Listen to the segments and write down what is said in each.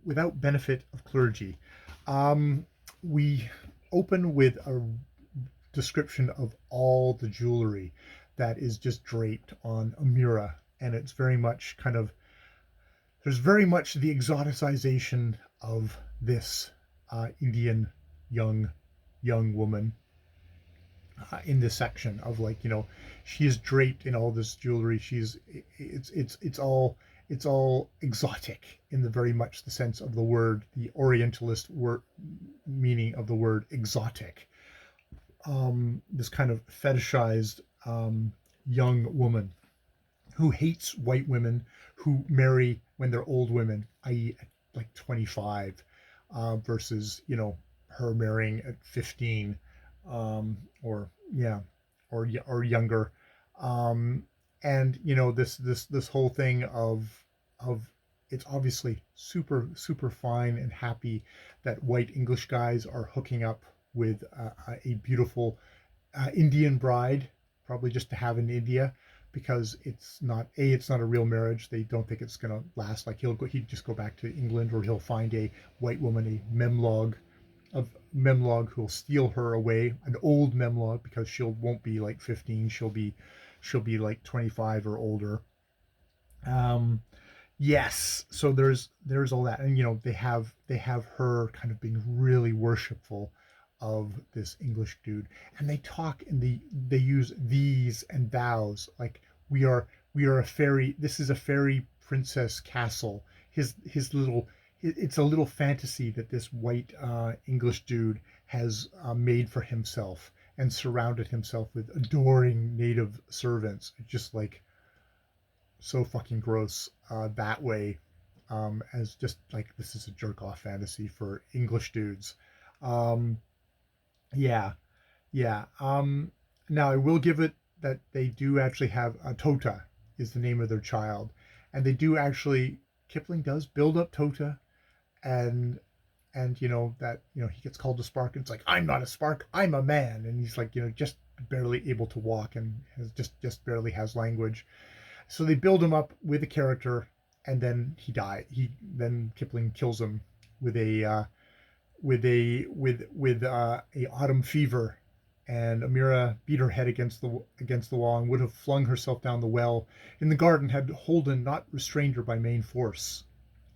without benefit of clergy. We open with a description of all the jewelry that is just draped on Amira, and it's very much kind of, there's very much the exoticization of this Indian young woman in this section of, like, she is draped in all this jewelry. It's all exotic in the very much the sense of the word, the Orientalist word meaning of the word exotic. This kind of fetishized young woman who hates white women who marry when they're old women, i.e. at like 25, versus her marrying at 15, or younger, and this whole thing of it's obviously super fine and happy that white English guys are hooking up with a beautiful Indian bride, probably just to have in India, because it's not a real marriage. They don't think it's gonna last. Like he'd just go back to England, or he'll find a white woman, a memlog who'll steal her away, an old memlog, because she won't be like 15, she'll be like 25 or older. Yes, so there's all that, and they have her kind of being really worshipful of this English dude, and they talk and they use these and thous, like we are a fairy. This is a fairy princess castle. His little, it's a little fantasy that this white English dude has made for himself and surrounded himself with adoring native servants. Just like so fucking gross that way, as just like this is a jerk off fantasy for English dudes. Yeah, yeah. Now I will give it that they do actually have Tota is the name of their child, and they do actually, Kipling does build up Tota, and that he gets called a spark, and it's like, I'm not a spark, I'm a man, and he's like just barely able to walk and has just barely has language. So they build him up with a character, and then then Kipling kills him with a autumn fever, and Amira beat her head against the wall and would have flung herself down the well in the garden had Holden not restrained her by main force.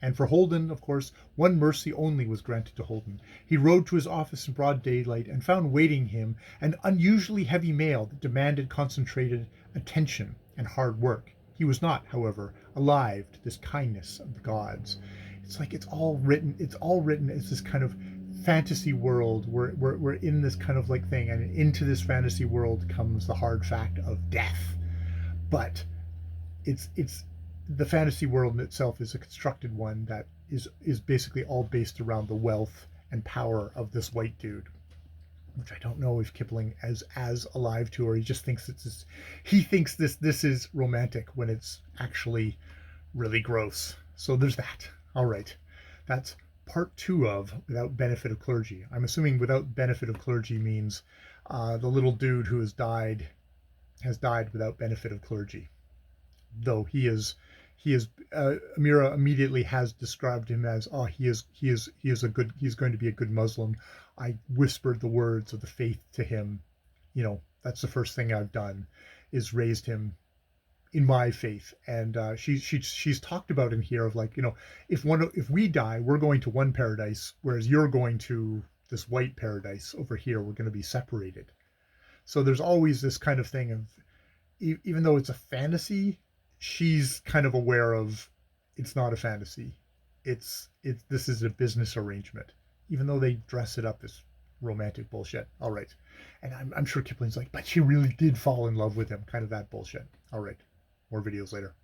And for Holden, of course, one mercy only was granted to Holden. He rode to his office in broad daylight and found waiting him an unusually heavy mail that demanded concentrated attention and hard work. He was not, however, alive to this kindness of the gods. It's like it's all written as this kind of fantasy world. We're in this kind of like thing, and into this fantasy world comes the hard fact of death. But it's the fantasy world in itself is a constructed one that is basically all based around the wealth and power of this white dude, which I don't know if Kipling is as alive to, or he just thinks he thinks this is romantic when it's actually really gross. So there's that. All right, that's part 2 of Without Benefit of Clergy. I'm assuming Without Benefit of Clergy means the little dude who has died without benefit of clergy, though he is Amira immediately has described him as, he's going to be a good Muslim. I whispered the words of the faith to him. That's the first thing I've done, is raised him in my faith. And she's talked about in here of like, if we die, we're going to one paradise, whereas you're going to this white paradise over here. We're going to be separated. So there's always this kind of thing of, even though it's a fantasy, she's kind of aware of it's not a fantasy. This is a business arrangement, even though they dress it up as romantic bullshit. All right. And I'm sure Kipling's like, but she really did fall in love with him. Kind of that bullshit. All right. More videos later.